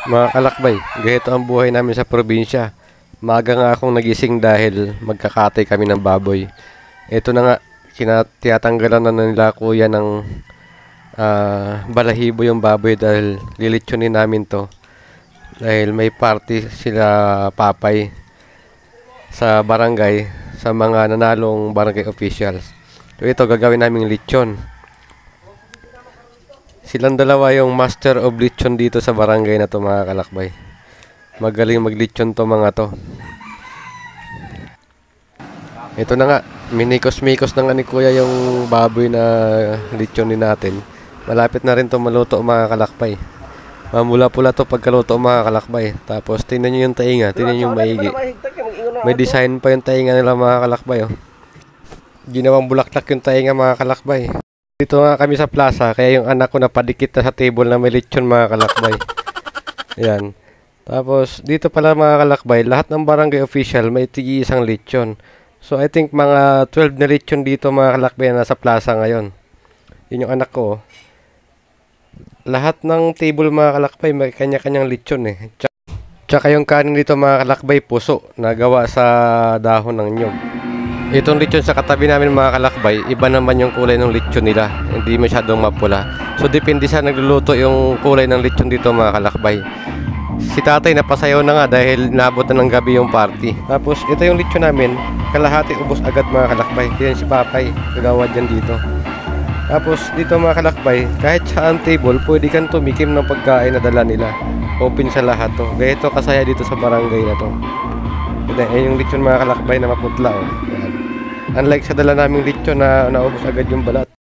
Mga kalakbay, ganito ang buhay namin sa probinsya. Maaga nga akong nagising dahil magkakatay kami ng baboy. Ito na nga, tinatanggalan na nila kuya ng balahibo yung baboy dahil lilitsunin namin to. Dahil may party sila papay sa barangay sa mga nanalong barangay officials. So ito gagawin naming lechon. Silang dalawa yung master of lechon dito sa barangay na to mga kalakbay. Magaling maglechon to mga to. Ito na nga, minikos-mikos na nga ni kuya yung baboy na lechonin natin. Malapit na rin to maluto mga kalakbay. Mamula-pula to pagkaluto mga kalakbay. Tapos tingnan nyo yung tainga, tingnan nyo yung maigi. May design pa yung tainga nila mga kalakbay. Oh. Ginawang bulaklak yung tainga mga kalakbay. Dito nga kami sa plaza, kaya yung anak ko napadikit na sa table na may lechon mga kalakbay. Ayan. Tapos dito pala mga kalakbay, lahat ng barangay official may tigi isang lechon. So I think mga 12 na lechon dito mga kalakbay na nasa plaza ngayon. Yun yung anak ko. Lahat ng table mga kalakbay may kanya-kanyang lechon eh. Tsaka yung kanin dito mga kalakbay puso na gawa sa dahon ng nyog. Itong lechon sa katabi namin mga kalakbay, iba naman yung kulay ng lechon nila. Hindi masyadong mapula. So depende sa nagluluto yung kulay ng lechon dito mga kalakbay. Si tatay napasayaw na nga dahil nabot na ng gabi yung party. Tapos ito yung lechon namin, kalahati ubos agad mga kalakbay. Yan si papay, kagawad dyan dito. Tapos dito mga kalakbay, kahit saan table, pwede kang tumikim ng pagkain na dala nila. Open sa lahat to. Kaya ito kasaya dito sa barangay na to. Yan yung lechon mga kalakbay na maputla. Oh. Yan. Unlike sa dala naming lechon na naubos agad yung balat.